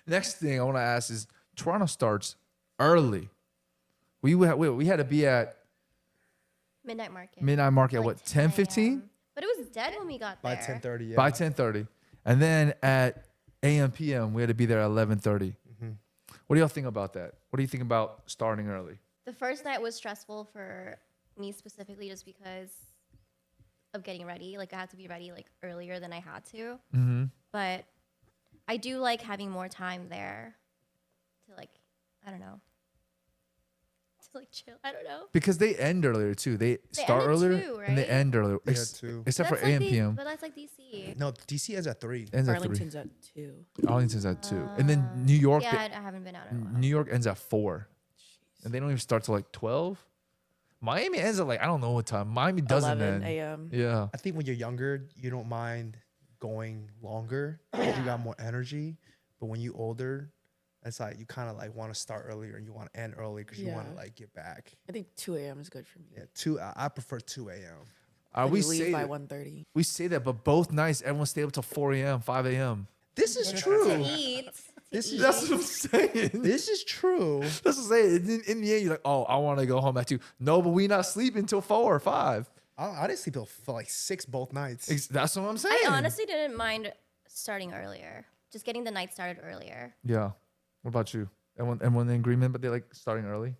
Next thing I want to ask is Toronto starts early. We had to be at Midnight Market. Midnight Market at Like what, 10 10:15? a.m. But it was dead when we got By there. 10:30. Yeah. By 10:30. And then at AM PM we had to be there at 11:30. What do y'all think about that? What do you think about starting early? The first night was stressful for me specifically just because of getting ready. Like, I had to be ready, like, earlier than I had to. Mm-hmm. But I do like having more time there to, like, I don't know. To, like, chill. I don't know. Because they end earlier too. They start end at earlier 2, and they right? end earlier. Yeah, 2. Except for That's like AM PM. But that's like DC. No, DC ends at 3. Ends at 3. Arlington's at 2. Arlington's at 2. And then New York, Yeah, I haven't been out in a while. New York ends at 4. And they don't even start till like 12. Miami ends at like, I don't know what time. Miami doesn't 11 end. a.m. Yeah. I think when you're younger, you don't mind going longer because you got more energy. But when you older, it's like you kind of like want to start earlier and you want to end early because you want to Yeah. like get back. I think 2 a.m. is good for me. Yeah, 2. I prefer 2 a.m. Like, We you leave say by that, 1:30. we say that, but both nights everyone stayed up till 4 a.m., 5 a.m. This is To true. eat. This is That's what I'm saying. this is true. That's what I'm saying. In the end, you're like, oh, I want to go home at 2. No, but we not sleeping till 4 or 5. I didn't sleep till for like 6 both nights. That's what I'm saying. I honestly didn't mind starting earlier. Just getting the night started earlier. Yeah. What about you? Everyone in agreement, but they like starting early?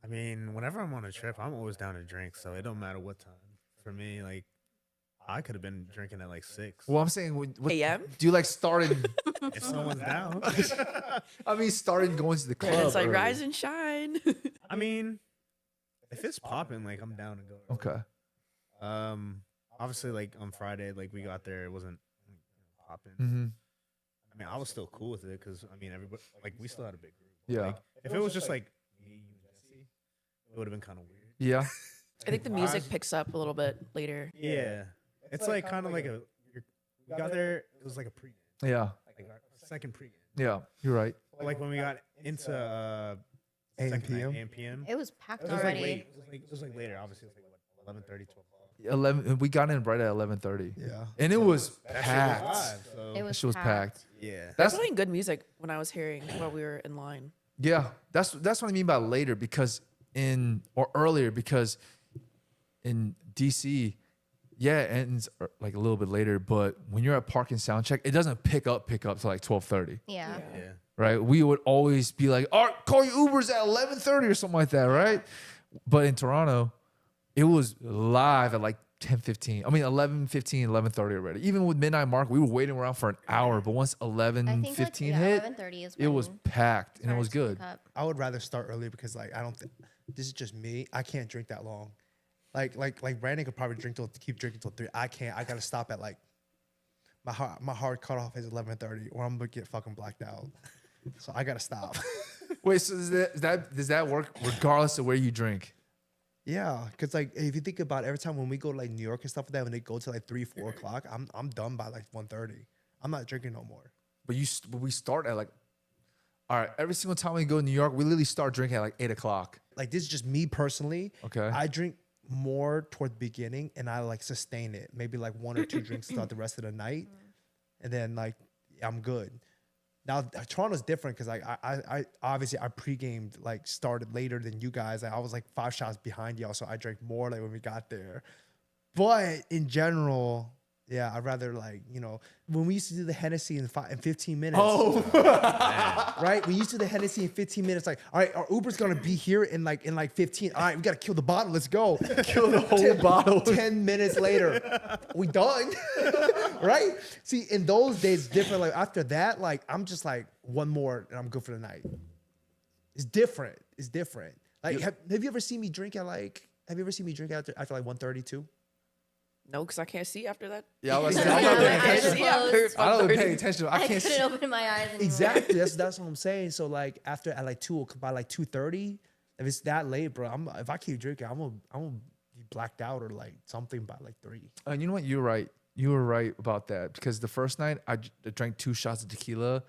I mean, whenever I'm on a trip, I'm always down to drink, so it don't matter what time. For me, like, I could have been drinking at like 6. Well, I'm saying, what, AM? do you like started? If someone's down. I mean, started going to the club. And it's like early. rise and shine. I mean, if it's popping, like, I'm down to go. Okay. Obviously, like, on Friday, like, we got there, it wasn't popping. Mm-hmm. I mean, I was still cool with it because, I mean, everybody, like, we still had a big group. Yeah. Like, if it was just, like, me and Jesse, it would have been kind of weird. Yeah. I think the music picks up a little bit later. Yeah. It's like kind of like we got there, it was like a pregame. Yeah. Like our second pregame. Yeah. You're right. Like when we got into AM PM? AM PM. It was packed It was like already. late. It was like later. Obviously, it was like what, 11:30, 12 o'clock. 11. We got in right at 11:30. Yeah. And it was That shit was packed. live, so It was She was packed. yeah. That's Playing good music when I was hearing while we were in line. Yeah, that's what I mean by later or earlier because in DC, yeah, it ends like a little bit later. But when you're at park and sound check, it doesn't pick up till like 12:30, Yeah. Yeah. right? We would always be like, "All right, call your Ubers at 11:30 or something like that," right? But in Toronto, it was live at like 10:15. I mean 11:15, 11:30 already. Even with Midnight Mark, we were waiting around for an hour. But once I think 11:15 like, hit, 11:30 is it was when packed and it was started to good. pick up. I would rather start early because like I don't think this is just me. I can't drink that long. Like Brandon could probably keep drinking till 3. I can't. I gotta stop at like my hard cutoff is 11:30 or I'm gonna get fucking blacked out. So I gotta stop. Wait, so does that work regardless of where you drink? Yeah, because like if you think about it, every time when we go to like New York and stuff like that, when they go to like 3, 4 o'clock, I'm done by like 1:30. I'm not drinking no more. But we start at like, all right, every single time we go to New York, we literally start drinking at like 8 o'clock. Like this is just me personally. Okay. I drink more toward the beginning and I like sustain it. Maybe like 1 or 2 drinks throughout the rest of the night. And then like I'm good. Now Toronto's different because like I obviously I pre-gamed like started later than you guys. I was like 5 shots behind y'all, so I drank more like when we got there. But in general, yeah, I'd rather like, you know, when we used to do the Hennessy in 15 minutes. Oh, Right? We used to do the Hennessy in 15 minutes. Like, all right, our Uber's gonna be here in like 15. All right, we gotta kill the bottle. Let's go. kill the whole bottle. 10 minutes later, we done. Right? See, in those days, it's different. Like after that, like I'm just like one more and I'm good for the night. It's different. It's different. Like, have you ever seen me drink at like? Have you ever seen me drink after like 1:32? No, because I can't see after that. Yeah, I was Yeah, saying, I'm not paying I attention. see I don't after pay attention. I I can't couldn't see. open my eyes anymore. Exactly. That's what I'm saying. So like after at like 2 by like 2:30, if it's that late, bro, if I keep drinking, I'm gonna be blacked out or like something by like 3. And you know what? You're right. You were right about that because the first night I drank 2 shots of tequila.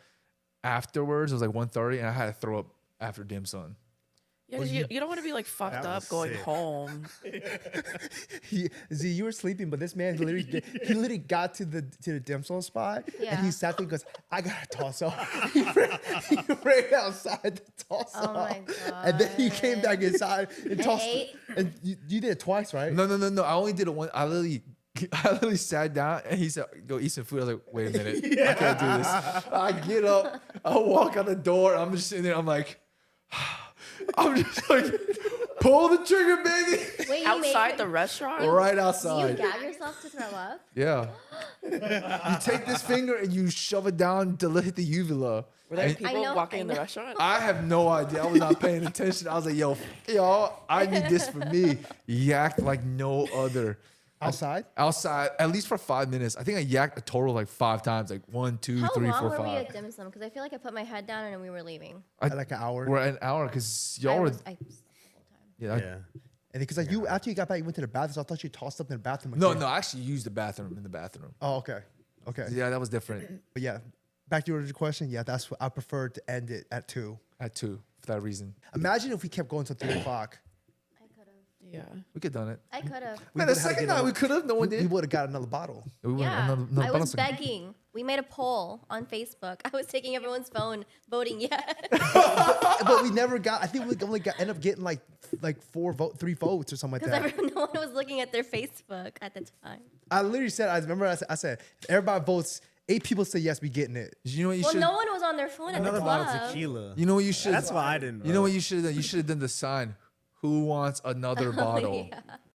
Afterwards, it was like 1:30, and I had to throw up after dim sum. Yeah, 'cause you don't want to be like fucked That up was going sick. home. Z, you were sleeping, but this man he literally got to the dim sum spot Yeah. and he sat there and goes, I gotta toss up. he ran outside to toss Oh up. my And then he came back inside and tossed ate? and you did it twice, right? No. I only did it once. I literally sat down and he said, "Go eat some food." I was like, "Wait a minute, I can't do this." I get up, I walk out the door. I'm just sitting there. I'm like, I'm just like, pull the trigger, baby. Wait, you Outside made the restaurant? Right Do you outside. gag yourself to throw up? Yeah. You take this finger and you shove it down to hit the uvula. Were there And people know, walking I in the know. restaurant? I have no idea. I was not paying attention. I was like, y'all, I need this for me. Yacked like no other. Outside? Outside, at least for 5 minutes. I think I yacked a total like 5 times, like 1, 2, How 3, long 4, were we 5. at dim sum? Because I feel like I put my head down and we were leaving. Like an hour. We're at an hour because y'all I were. was the whole time. Yeah. Yeah. And because like you after you got back, you went to the bathroom. So I thought you tossed up in the bathroom. No, again. I actually used the bathroom in the bathroom. Oh, okay. Okay. Yeah, that was different. But yeah, back to your original question. Yeah, that's what I preferred to end it at 2. At 2 for that reason. Imagine if we kept going till 3 o'clock. I could have. Yeah. We could have done it. I could have. Man, the would've had to second get night another- we could have. No one We did. would have got another bottle. We would've- Yeah, no, I was bottles- begging. We made a poll on Facebook. I was taking everyone's phone, voting yes. But we never got. I think we only ended up getting like 3 votes or something like Because that. no one was looking at their Facebook at the time. I literally said. I remember. I said, if everybody votes, 8 people say yes, we getting it. You know what you Well, should. no one was on their phone at the Another bottle club. of tequila. You know what you should. That's why I didn't. You know vote. what you should have done? You should have done the sign. Who wants another bottle? Yeah.